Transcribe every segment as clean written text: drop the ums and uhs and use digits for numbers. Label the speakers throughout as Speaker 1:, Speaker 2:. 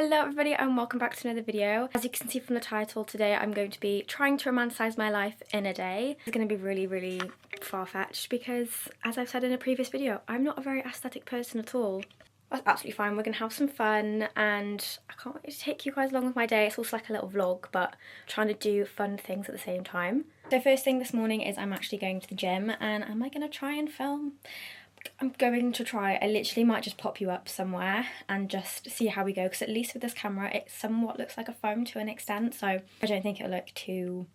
Speaker 1: Hello everybody and welcome back to another video. As you can see from the title, today I'm going to be trying to romanticize my life in a day. It's going to be really far-fetched because, as I've said in a previous video, I'm not a very aesthetic person at all. That's absolutely fine. We're going to have some fun and I can't wait to take you guys along with my day. It's also like a little vlog, but trying to do fun things at the same time. So first thing this morning is I'm actually going to the gym, and am I going to try and film? I'm going to try. I literally might just pop you up somewhere and just see how we go, because at least with this camera it somewhat looks like a phone to an extent, so I don't think it'll look too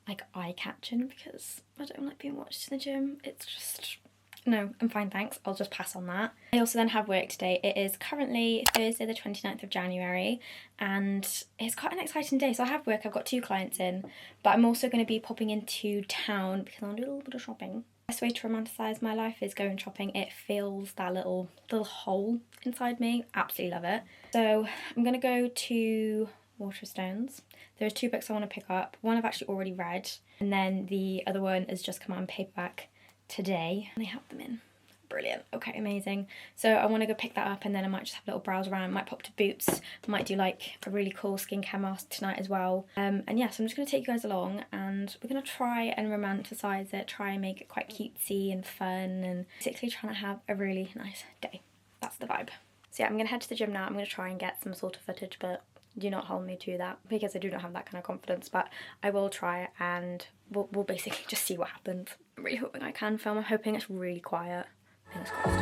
Speaker 1: like eye-catching because I don't like being watched in the gym. It's just, no, I'm fine thanks, I'll just pass on that. I also then have work today. It is currently Thursday the 29th of January and it's quite an exciting day. So I have work, I've got 2 clients in, but I'm also going to be popping into town because I want to do a little bit of shopping. The best way to romanticize my life is going shopping. It fills that little hole inside me. Absolutely love it. So I'm going to go to Waterstones. There are 2 books I want to pick up. One I've actually already read, and then the other one has just come out in paperback today and they have them in. Brilliant. Okay, amazing. So I want to go pick that up and then I might just have a little browse around. Might pop to Boots, might do like a really cool skincare mask tonight as well. And yeah, so I'm just going to take you guys along and we're going to try and romanticize it, try and make it quite cutesy and fun, and basically trying to have a really nice day. That's the vibe. So yeah, I'm going to head to the gym now. I'm going to try and get some sort of footage, but do not hold me to that because I do not have that kind of confidence, but I will try and we'll basically just see what happens. I'm really hoping I can film. I'm hoping it's really quiet. Fingers crossed.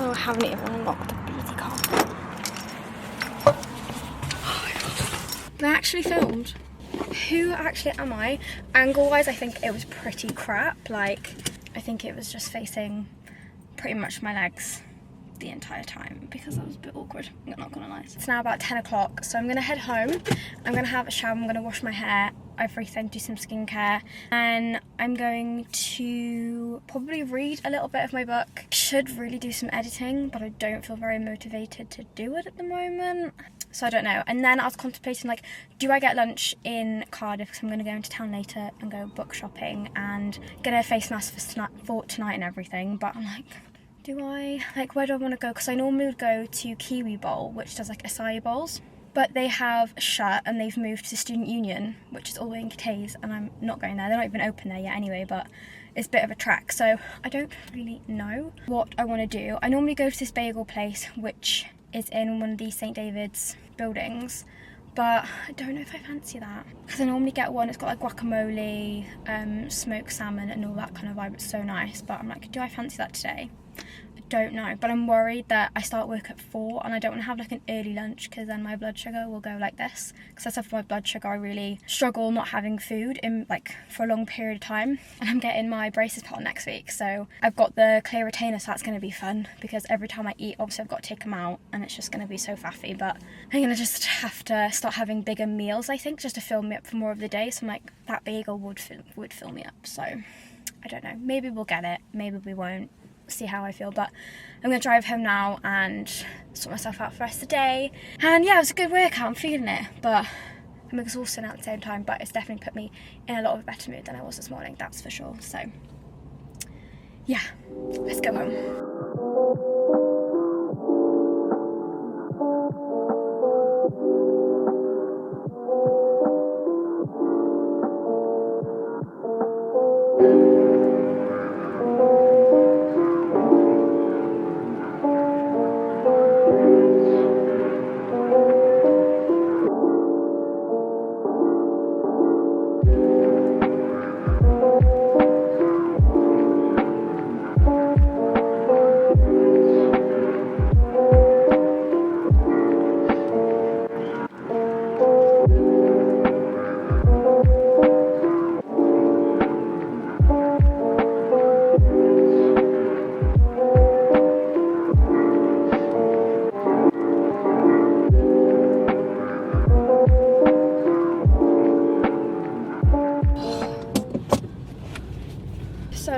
Speaker 1: I haven't even unlocked the beauty card. They actually filmed. Who actually am I? Angle-wise, I think it was pretty crap. Like, I think it was just facing pretty much my legs the entire time because that was a bit awkward, I'm not gonna lie. It's now about 10 o'clock, so I'm gonna head home. I'm gonna have a shower, I'm gonna wash my hair, everything, do some skincare, and I'm going to probably read a little bit of my book. Should really do some editing, but I don't feel very motivated to do it at the moment, so I don't know. And then I was contemplating, like, do I get lunch in Cardiff, because I'm going to go into town later and go book shopping and get a face mask for tonight and everything, but I'm like, do I? Like, where do I want to go? Because I normally would go to Kiwi Bowl, which does like acai bowls, but they have shut and they've moved to Student Union, which is all the way in Cathays, and I'm not going there. They're not even open there yet anyway, but it's a bit of a trek, so I don't really know what I want to do. I normally go to this bagel place, which is in one of these St. David's buildings, but I don't know if I fancy that, because I normally get one, it's got like guacamole, smoked salmon and all that kind of vibe. It's so nice, but I'm like, do I fancy that today? Don't know, but I'm worried that I start work at 4 and I don't want to have like an early lunch because then my blood sugar will go like this, because I suffer with my blood sugar. I really struggle not having food in like for a long period of time, and I'm getting my braces put on next week, so I've got the clear retainer, so that's going to be fun because every time I eat, obviously I've got to take them out and it's just going to be so faffy. But I'm going to just have to start having bigger meals, I think, just to fill me up for more of the day. So I'm like, that bagel would fill me up, so I don't know, maybe we'll get it, maybe we won't. See how I feel, but I'm going to drive home now and sort myself out for the rest of the day. And yeah, it was a good workout, I'm feeling it, but I'm exhausted at the same time, but it's definitely put me in a lot of a better mood than I was this morning, that's for sure. So yeah, let's go home.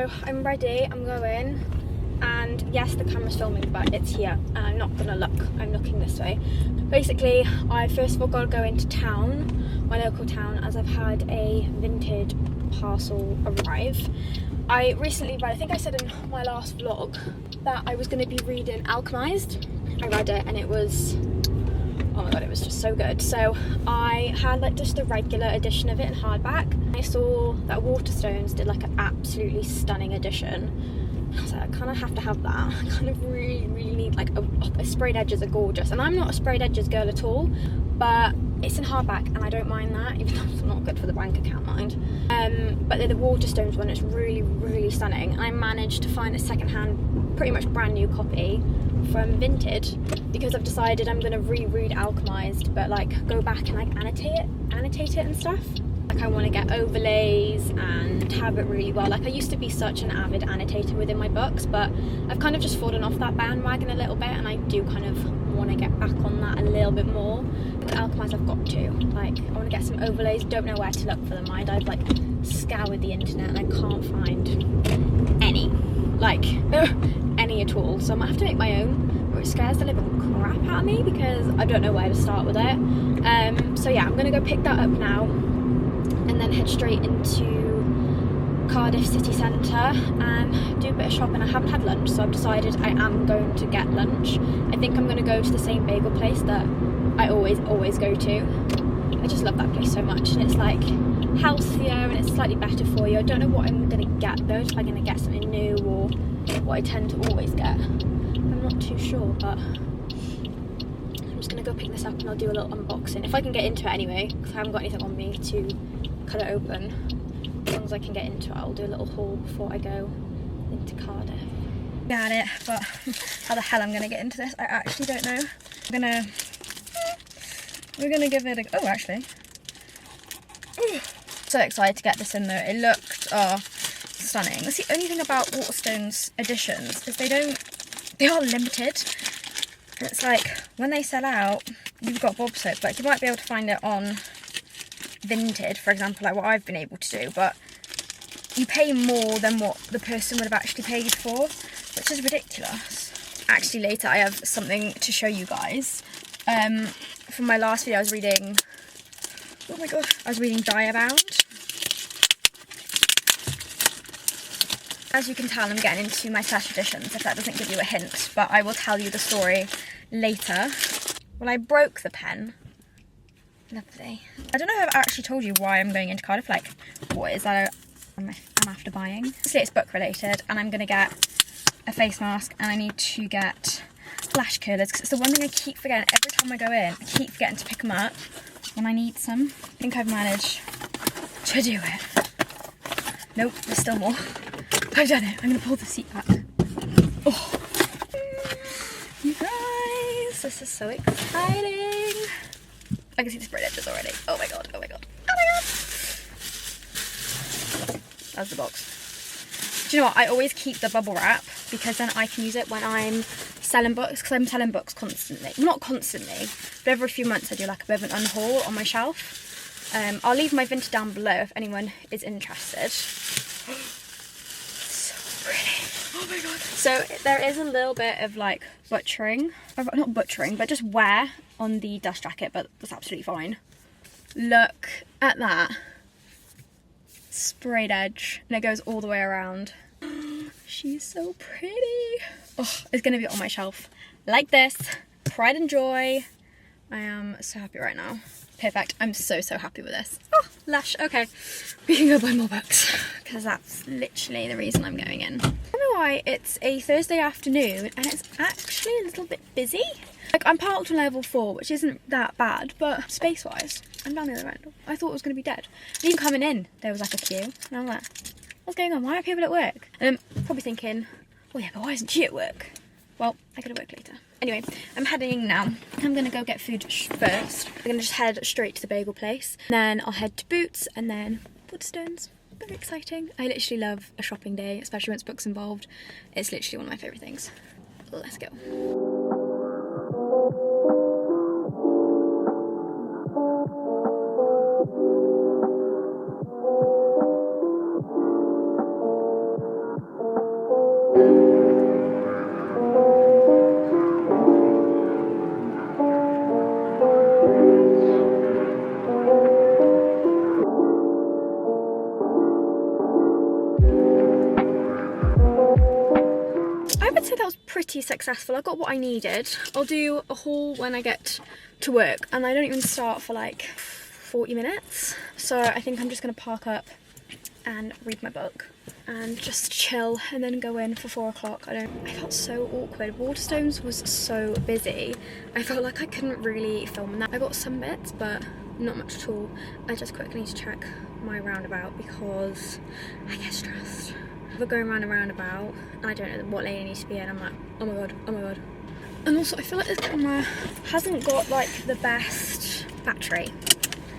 Speaker 1: So I'm ready, I'm going, and yes, the camera's filming, but it's here, and I'm not gonna look, I'm looking this way. Basically, I first of all gotta go into town, my local town, as I've had a vintage parcel arrive. I recently read, I think I said in my last vlog, that I was gonna be reading Alchemized. I read it and it was, oh my god, it was just so good. So I had like just the regular edition of it in hardback. I saw that Waterstones did like an absolutely stunning edition. I was like, I kind of have to have that. I kind of really need like a sprayed edges are gorgeous. And I'm not a sprayed edges girl at all, but it's in hardback and I don't mind that, even though it's not good for the bank account, mind. But the Waterstones one is really stunning. And I managed to find a secondhand, pretty much brand new copy from Vinted, because I've decided I'm going to reread Alchemized, but like go back and like annotate it and stuff. Like I want to get overlays and have it really well. Like I used to be such an avid annotator within my books, but I've kind of just fallen off that bandwagon a little bit, and I do kind of want to get back on that a little bit more. With Alchemized I've got to. Like I want to get some overlays, don't know where to look for them. I've like scoured the internet and I can't find any. Like any at all, so I might have to make my own, which scares the living crap out of me because I don't know where to start with it. So yeah, I'm gonna go pick that up now and then head straight into Cardiff city centre and do a bit of shopping. I haven't had lunch, so I've decided I am going to get lunch. I think I'm gonna go to the same bagel place that I always go to. I just love that place so much, and it's like healthier and it's slightly better for you. I don't know what I'm gonna get though, if I'm gonna get something new or what I tend to always get. I'm not too sure, but I'm just gonna go pick this up and I'll do a little unboxing if I can get into it anyway, because I haven't got anything on me to cut it open. As long as I can get into it, I'll do a little haul before I go into Cardiff. Got it, but how the hell I'm gonna get into this, I actually don't know. We're gonna give it a, oh actually. So excited to get this in though. It looked stunning. That's the only thing about Waterstones editions is they are limited. And it's like when they sell out, you've got Bob soap, like you might be able to find it on Vinted, for example, like what I've been able to do, but you pay more than what the person would have actually paid for, which is ridiculous. Actually later I have something to show you guys. From my last video I was reading, oh my god, I was reading Diabound. As you can tell, I'm getting into my slash editions, if that doesn't give you a hint, but I will tell you the story later. Well, I broke the pen. Lovely. I don't know if I've actually told you why I'm going into Cardiff, like what is that I'm after buying. So it's book related, and I'm going to get a face mask, and I need to get lash curlers, because it's the one thing I keep forgetting. Every time I go in, I keep forgetting to pick them up when I need some. I think I've managed to do it. Nope, there's still more. I've done it. I'm going to pull the seat back. Oh, you guys, this is so exciting. I can see the sprayed edges already. Oh my god, oh my god, oh my god. That's the box. Do you know what? I always keep the bubble wrap because then I can use it when I'm selling books, because I'm selling books constantly. Well, not constantly, but every few months I do like a bit of an unhaul on my shelf. I'll leave my Vinted down below if anyone is interested. So pretty. Oh my god. So there is a little bit of like butchering, not butchering, but just wear on the dust jacket, but that's absolutely fine. Look at that. Sprayed edge, and it goes all the way around. She's so pretty. Oh, it's gonna be on my shelf like this. Pride and joy. I am so happy right now. Perfect. I'm so happy with this. Oh, lush. Okay, we can go buy more books because that's literally the reason I'm going in. I don't know why it's a Thursday afternoon and it's actually a little bit busy. Like I'm parked on level 4, which isn't that bad, but space-wise, I'm down the other end. I thought it was going to be dead. And even coming in, there was like a queue, and I'm like, what's going on? Why are people at work? And I'm probably thinking, well, yeah, but why isn't she at work? Well, I gotta work later. Anyway, I'm heading now. I'm gonna go get food first. I'm gonna just head straight to the bagel place. Then I'll head to Boots and then Waterstones. Very exciting. I literally love a shopping day, especially when it's books involved. It's literally one of my favourite things. Let's go. pretty successful. I got what I needed. I'll do a haul when I get to work, and I don't even start for like 40 minutes. So I think I'm just gonna park up and read my book and just chill and then go in for 4 o'clock. I felt so awkward. Waterstones was so busy. I felt like I couldn't really film that. I got some bits, but not much at all. I just quickly need to check my roundabout because I get stressed. We're going round and roundabout and I don't know what lane I need to be in. I'm like, oh my god, oh my god. And also I feel like this camera hasn't got like the best battery.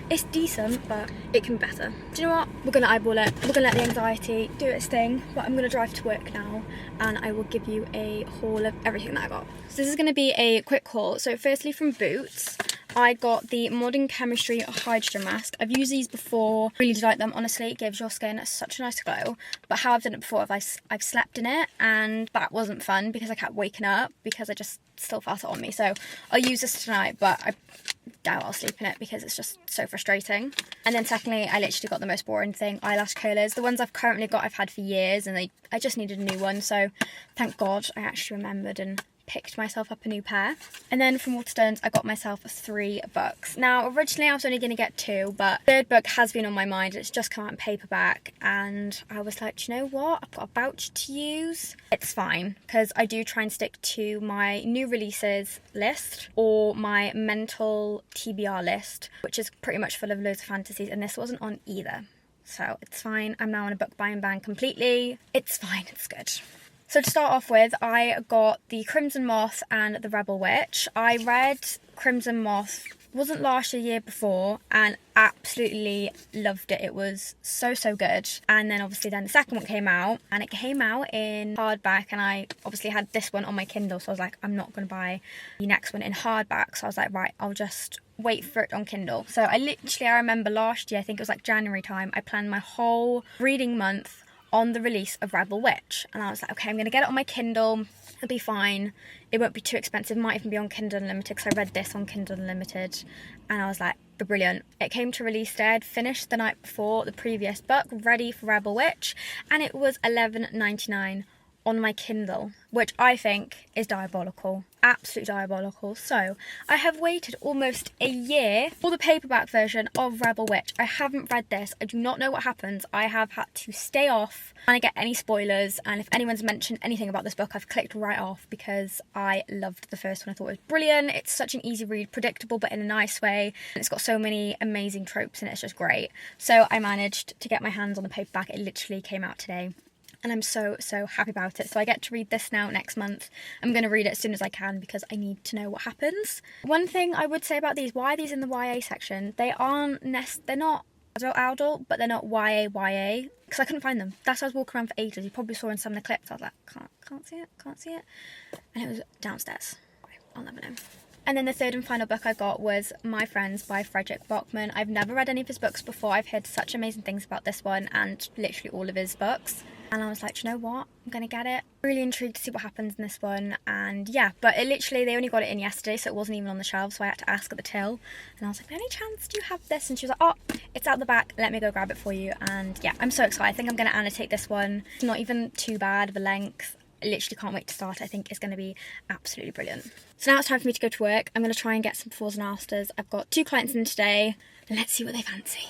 Speaker 1: It's decent, but it can be better. Do you know what? We're gonna eyeball it. We're gonna let the anxiety do its thing. But I'm gonna drive to work now and I will give you a haul of everything that I got. So this is gonna be a quick haul. So firstly from Boots, I got the Modern Chemistry Hydrogen Mask. I've used these before. Really do like them. Honestly, it gives your skin such a nice glow. But how I've done it before, I've slept in it and that wasn't fun because I kept waking up because I just still felt it on me. So I'll use this tonight, but I doubt I'll sleep in it because it's just so frustrating. And then secondly, I literally got the most boring thing, eyelash curlers. The ones I've currently got I've had for years and I just needed a new one. So thank God I actually remembered and picked myself up a new pair. And then from Waterstones I got myself 3 books. Now originally I was only going to get 2, but the third book has been on my mind. It's just come out in paperback and I was like, do you know what, I've got a voucher to use. It's fine because I do try and stick to my new releases list or my mental TBR list, which is pretty much full of loads of fantasies, and this wasn't on either, so it's fine. I'm now on a book buying ban completely. It's fine, it's good. So to start off with, I got the Crimson Moth and the Rebel Witch. I read Crimson Moth, wasn't last year before, and absolutely loved it. It was so good. And then obviously then the second one came out, and it came out in hardback, and I obviously had this one on my Kindle, so I was like, I'm not going to buy the next one in hardback. So I was like, right, I'll just wait for it on Kindle. So I remember last year, I think it was like January time, I planned my whole reading month on the release of Rebel Witch, and I was like, okay, I'm going to get it on my Kindle, it'll be fine, it won't be too expensive, it might even be on Kindle Unlimited because I read this on Kindle Unlimited, and I was like, brilliant. It came to release day, I'd finished the night before the previous book, ready for Rebel Witch, and it was $11.99 on my Kindle, which I think is diabolical, absolutely diabolical. So I have waited almost a year for the paperback version of Rebel Witch. I haven't read this, I do not know what happens. I have had to stay off and I get any spoilers, and if anyone's mentioned anything about this book I've clicked right off because I loved the first one. I thought it was brilliant. It's such an easy read, predictable but in a nice way, and it's got so many amazing tropes and it's just great. So I managed to get my hands on the paperback. It literally came out today and I'm so happy about it. So I get to read this now next month. I'm going to read it as soon as I can because I need to know what happens. One thing I would say about these, why are these in the YA section? They're not adult, but they're not YA, because I couldn't find them. That's why I was walking around for ages. You probably saw in some of the clips. I was like, can't see it. And it was downstairs. I'll never know. And then the third and final book I got was My Friends by Frederick Bachman. I've never read any of his books before. I've heard such amazing things about this one and literally all of his books. And I was like, you know what? I'm going to get it. Really intrigued to see what happens in this one. And yeah, but they only got it in yesterday, so it wasn't even on the shelves. So I had to ask at the till. And I was like, any chance do you have this? And she was like, oh, it's out the back. Let me go grab it for you. And yeah, I'm so excited. I think I'm going to annotate this one. It's not even too bad of a length. I literally can't wait to start. I think it's going to be absolutely brilliant. So now it's time for me to go to work. I'm going to try and get some befores and afters. I've got 2 clients in today. Let's see what they fancy.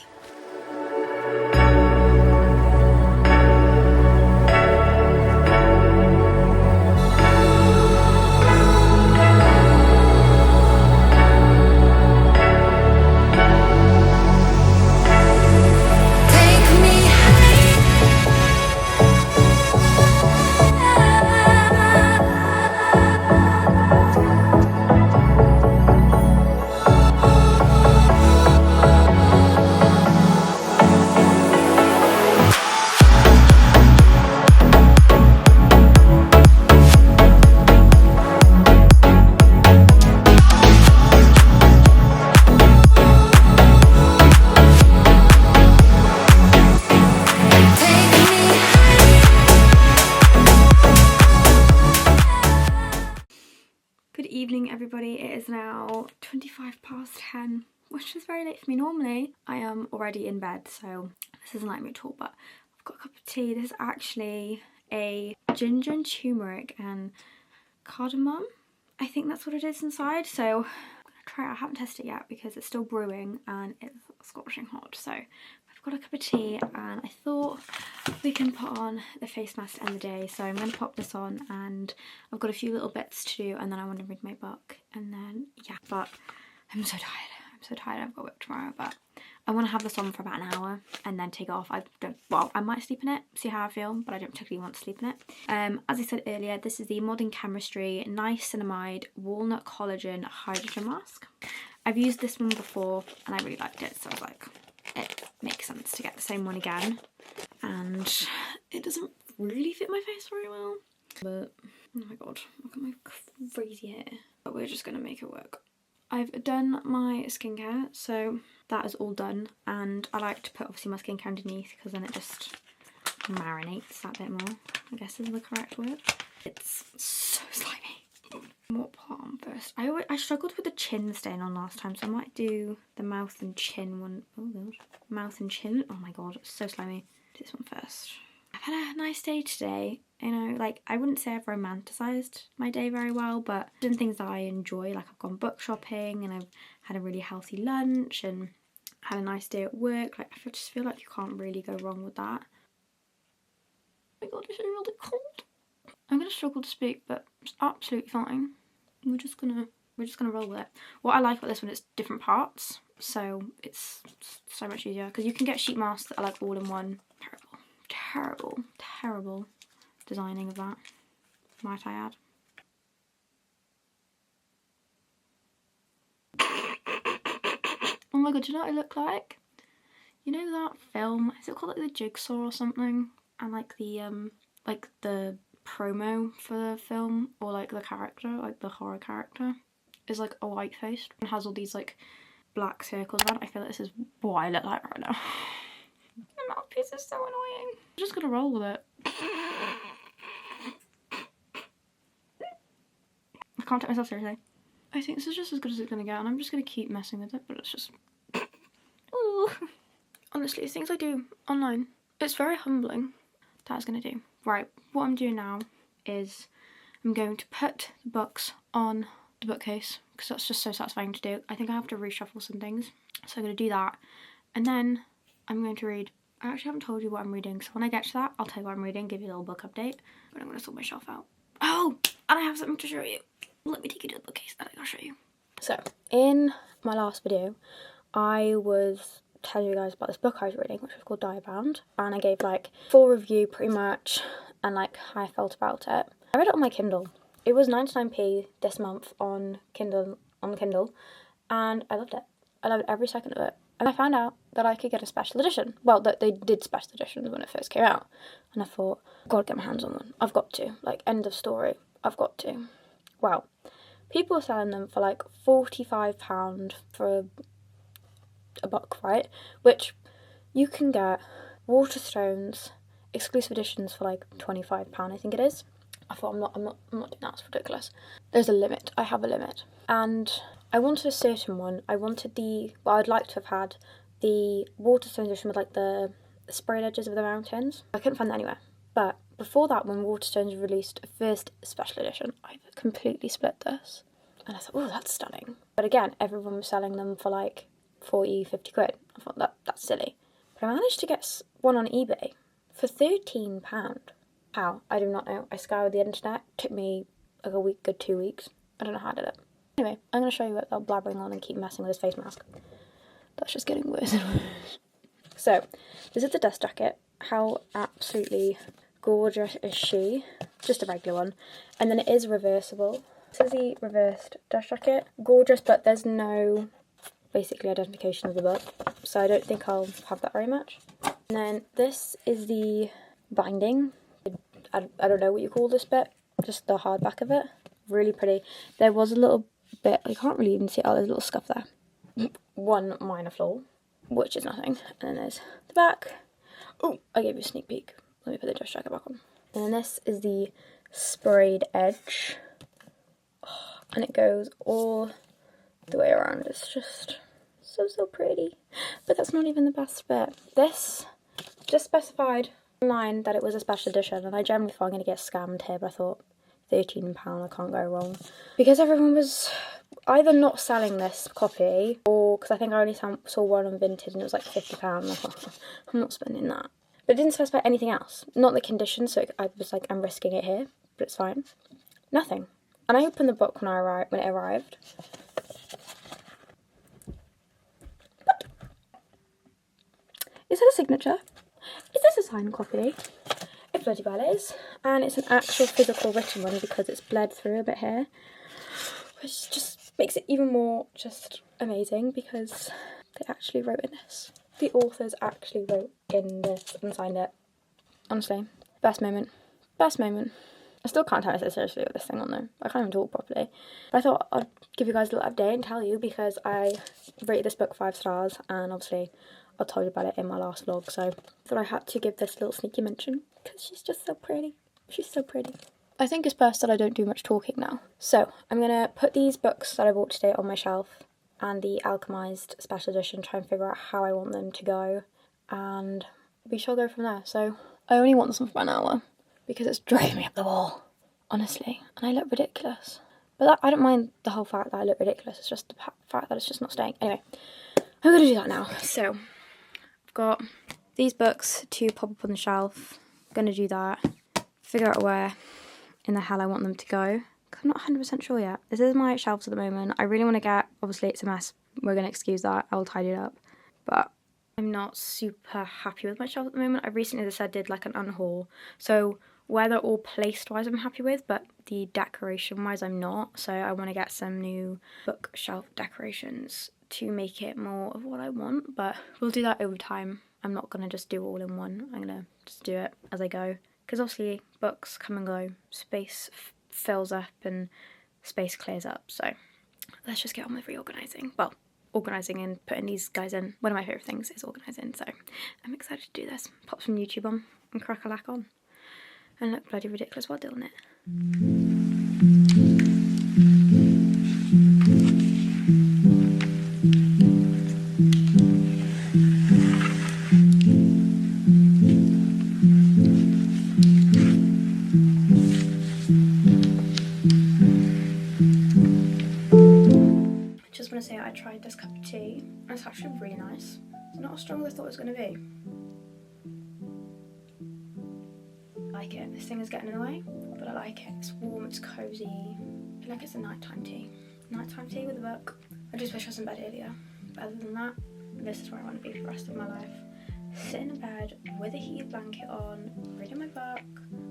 Speaker 1: Good evening everybody, it is now 10:25, which is very late for me. Normally I am already in bed, so this isn't like me at all, but I've got a cup of tea. This is actually a ginger and turmeric and cardamom. I think that's what it is inside. So I'm gonna try it. I haven't tested it yet because it's still brewing and it's scorching hot. So I've got a cup of tea and I thought we can put on the face mask to end the day. So I'm going to pop this on and I've got a few little bits to do and then I want to read my book and then yeah, but I'm so tired. I'm so tired. I've got work tomorrow, but I want to have this on for about an hour and then take it off. I might sleep in it, see how I feel, but I don't particularly want to sleep in it. As I said earlier, this is the Modern Chemistry Niacinamide Walnut Collagen Hydrogen Mask. I've used this one before and I really liked it, so I was like, it makes sense to get the same one again. And it doesn't really fit my face very well, but oh my god, look at my crazy hair. But we're just gonna make it work. I've done my skincare, so that is all done, and I like to put obviously my skincare underneath because then it just marinates that bit more, I guess is the correct word. It's so slimy. What part on first? I struggled with the chin stain on last time, so I might do the mouth and chin one. Oh god, mouth and chin. Oh my god, it's so slimy. Do this one first. I've had a nice day today. You know, like, I wouldn't say I've romanticized my day very well, but done things that I enjoy. Like, I've gone book shopping and I've had a really healthy lunch and had a nice day at work. Like, I just feel like you can't really go wrong with that. Oh my god, this is really cold. I'm gonna struggle to speak, but it's absolutely fine. We're just gonna roll with it. What I like about this one is different parts, so it's so much easier because you can get sheet masks that are like all in one. Terrible designing of that, might I add. Oh my god, do you know what I look like? You know that film, is it called like The Jigsaw or something? And like the promo for the film, or like the character, like the horror character, is like a white faced and has all these like black circles around. I feel like this is what I look like right now. My mouthpiece is so annoying. I'm just gonna roll with it. I can't take myself seriously. I think this is just as good as it's gonna get, and I'm just gonna keep messing with it, but it's just... Ooh. Honestly, things I do online, it's very humbling. That's gonna do. Right, what I'm doing now is I'm going to put the books on the bookcase, because that's just so satisfying to do. I think I have to reshuffle some things, so I'm gonna do that, and then I'm going to read. I actually haven't told you what I'm reading, so when I get to that, I'll tell you what I'm reading, give you a little book update. But I'm going to sort my shelf out. Oh, and I have something to show you. Let me take you to the bookcase and I'll show you. So, in my last video, I was telling you guys about this book I was reading, which was called Diabound, and I gave like full review pretty much, and like how I felt about it. I read it on my Kindle. It was 99p this month on Kindle, and I loved it. I loved every second of it. And I found out that I could get a special edition. Well, that they did special editions when it first came out. And I thought, I've got to get my hands on one. I've got to. Like, end of story. I've got to. Well, people are selling them for like £45 for a book, right? Which you can get Waterstones exclusive editions for like £25, I think it is. I thought, I'm not doing that. It's ridiculous. There's a limit. I have a limit. And I wanted a certain one. I wanted I'd like to have had the Waterstones edition with like the sprayed edges of the mountains. I couldn't find that anywhere. But before that, when Waterstones released a first special edition, I completely split this. And I thought, oh, that's stunning. But again, everyone was selling them for like 40, 50 quid. I thought, that's silly. But I managed to get one on eBay for £13. How? I do not know. I scoured the internet. It took me like a week, good 2 weeks. I don't know how I did it. Anyway, I'm going to show you what they're blabbering on and keep messing with his face mask. That's just getting worse and worse. So, this is the dust jacket. How absolutely gorgeous is she? Just a regular one. And then it is reversible. This is the reversed dust jacket. Gorgeous, but there's no, basically, identification of the book. So I don't think I'll have that very much. And then this is the binding. I don't know what you call this bit. Just the hardback of it. Really pretty. There was a little bit, I can't really even see it. Oh, there's a little scuff there. One minor flaw, which is nothing. And then there's the back. Oh, I gave you a sneak peek. Let me put the dust jacket back on. And then this is the sprayed edge. Oh, and it goes all the way around. It's just so pretty. But that's not even the best bit. This just specified online that it was a special edition, and I generally thought I'm going to get scammed here, but I thought, £13, I can't go wrong. Because everyone was either not selling this copy, or because I think I only saw one on Vinted and it was like £50. I'm not spending that. But it didn't specify anything else. Not the condition, so I was like, I'm risking it here, but it's fine. Nothing. And I opened the book when it arrived. What? Is that a signature? Is this a signed copy? It bloody well is. And it's an actual physical written one because it's bled through a bit here. Which just makes it even more just amazing because they actually wrote in this. The authors actually wrote in this and signed it. Honestly, best moment. Best moment. I still can't take it seriously with this thing on though. I can't even talk properly. But I thought I'd give you guys a little update and tell you because I rated this book 5 stars and obviously I told you about it in my last vlog. So I thought I had to give this little sneaky mention because she's just so pretty. She's so pretty. I think it's best that I don't do much talking now. So I'm going to put these books that I bought today on my shelf and the Alchemized special edition, try and figure out how I want them to go. And we shall go from there. So I only want this one for an hour because it's driving me up the wall, honestly. And I look ridiculous. But I don't mind the whole fact that I look ridiculous. It's just the fact that it's just not staying. Anyway, I'm going to do that now. So I've got these books to pop up on the shelf. I'm going to do that. Figure out where in the hell I want them to go. I'm not 100% sure yet. This is my shelves at the moment. I really want to get, obviously it's a mess. We're going to excuse that. I'll tidy it up. But I'm not super happy with my shelf at the moment. I recently, as I said, did like an unhaul. So where they're all placed wise I'm happy with, but the decoration wise I'm not. So I want to get some new bookshelf decorations to make it more of what I want. But we'll do that over time. I'm not going to just do it all in one. I'm going to just do it as I go. Because obviously books come and go, space fills up and space clears up. So let's just get on with reorganising. Well, organising and putting these guys in. One of my favourite things is organising. So I'm excited to do this. Pop some YouTube on and crack a lack on. And look bloody ridiculous while doing it. I tried this cup of tea and it's actually really nice. It's not as strong as I thought it was going to be. I like it. This thing is getting in the way, but I like it. It's warm, it's cosy. I feel like it's a nighttime tea. Nighttime tea with a book. I just wish I was in bed earlier. But other than that, this is where I want to be for the rest of my life. Sitting in bed with a heated blanket on, reading my book,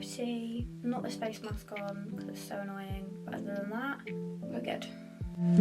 Speaker 1: tea, not this face mask on because it's so annoying. But other than that, we're good. I'm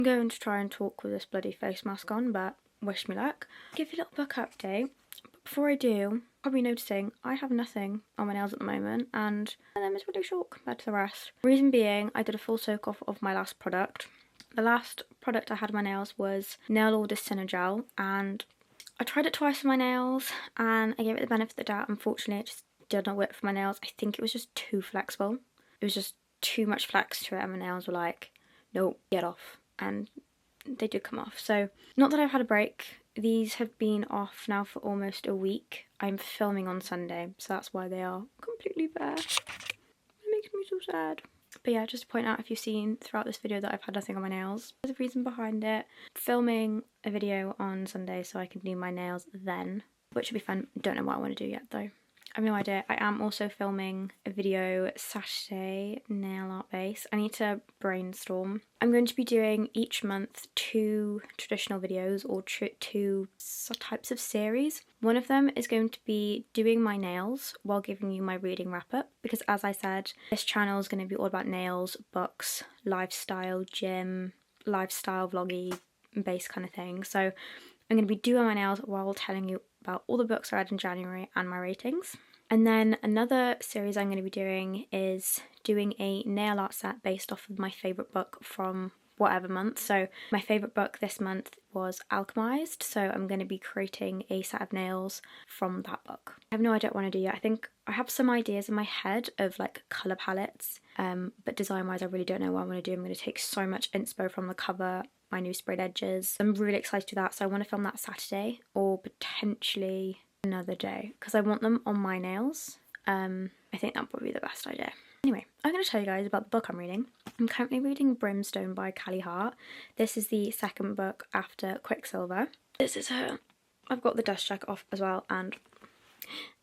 Speaker 1: going to try and talk with this bloody face mask on, but wish me luck. Give you a little book update. But before I do, probably noticing I have nothing on my nails at the moment, and them is really short compared to the rest. Reason being, I did a full soak off of my last product. The last product I had on my nails was Nail Order Gel, and I tried it twice for my nails and I gave it the benefit of the doubt. Unfortunately, it just did not work for my nails. I think it was just too flexible. It was just too much flex to it and my nails were like, nope, get off. And they did come off. So, not that I've had a break. These have been off now for almost a week. I'm filming on Sunday, so that's why they are completely bare. It makes me so sad. But yeah, just to point out, if you've seen throughout this video that I've had nothing on my nails, there's a reason behind it. Filming a video on Sunday so I can do my nails then, which will be fun. Don't know what I want to do yet though. I have no idea. I am also filming a video Saturday, nail art base. I need to brainstorm. I'm going to be doing each month 2 traditional videos or 2 types of series. One of them is going to be doing my nails while giving you my reading wrap up, because as I said, this channel is going to be all about nails, books, lifestyle, gym, lifestyle vloggy based kind of thing. So I'm going to be doing my nails while telling you about all the books I read in January and my ratings. And then another series I'm going to be doing is doing a nail art set based off of my favourite book from whatever month. So my favourite book this month was Alchemized, so I'm going to be creating a set of nails from that book. I have no idea what I want to do yet. I think I have some ideas in my head of like colour palettes, but design wise I really don't know what I want to do. I'm going to take so much inspo from the cover, my new sprayed edges. I'm really excited to do that, so I want to film that Saturday or potentially another day because I want them on my nails. I think that would be the best idea. Anyway, I'm going to tell you guys about the book I'm reading. I'm currently reading Brimstone by Callie Hart. This is the second book after Quicksilver. This is her. I've got the dust check off as well, and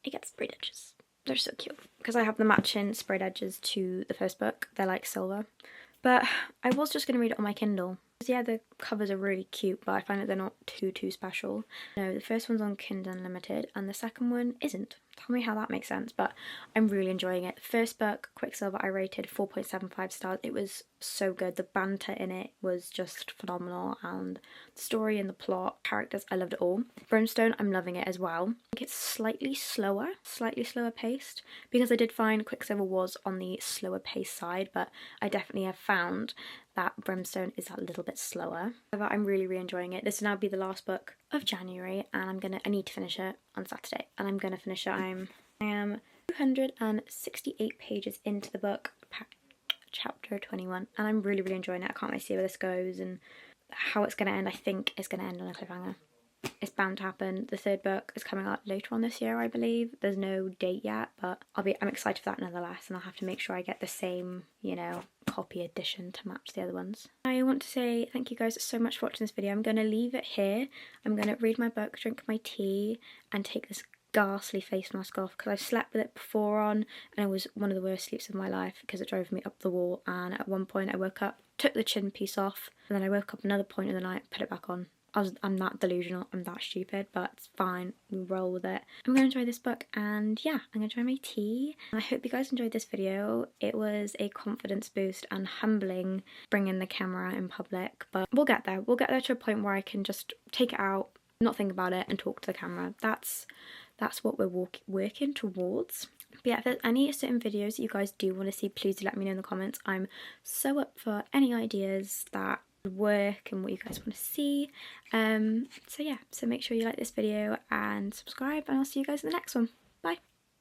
Speaker 1: it gets sprayed edges. They're so cute because I have the matching sprayed edges to the first book. They're like silver. But I was just going to read it on my Kindle. Yeah, the covers are really cute, but I find that they're not too special. No, the first one's on Kindle Unlimited and the second one isn't. Tell me how that makes sense, but I'm really enjoying it. The first book, Quicksilver, I rated 4.75 stars. It was so good. The banter in it was just phenomenal, and the story and the plot, characters, I loved it all. Brimstone, I'm loving it as well. I think it's slightly slower paced, because I did find Quicksilver was on the slower pace side, but I definitely have found that Brimstone is a little bit slower. However, I'm really enjoying it. This will now be the last book of January, and I need to finish it on Saturday, and I'm gonna finish it. I am 268 pages into the book, chapter 21, and I'm really enjoying it. I can't wait to see where this goes and how it's gonna end. I think it's gonna end on a cliffhanger. It's bound to happen. The third book is coming out later on this year, I believe. There's no date yet, but I'm excited for that nonetheless, and I'll have to make sure I get the same, copy edition to match the other ones. I want to say thank you guys so much for watching this video. I'm going to leave it here. I'm going to read my book, drink my tea, and take this ghastly face mask off because I slept with it before on, and it was one of the worst sleeps of my life because it drove me up the wall. And at one point I woke up, took the chin piece off, and then I woke up another point in the night, put it back on. I'm that delusional, I'm that stupid, but it's fine, we roll with it. I'm going to enjoy this book, and yeah, I'm going to enjoy my tea. And I hope you guys enjoyed this video. It was a confidence boost and humbling bringing the camera in public, but we'll get there. We'll get there to a point where I can just take it out, not think about it, and talk to the camera. That's what we're working towards. But yeah, if there's any certain videos that you guys do want to see, please do let me know in the comments. I'm so up for any ideas that work and what you guys want to see. So yeah, so make sure you like this video and subscribe, and I'll see you guys in the next one. Bye.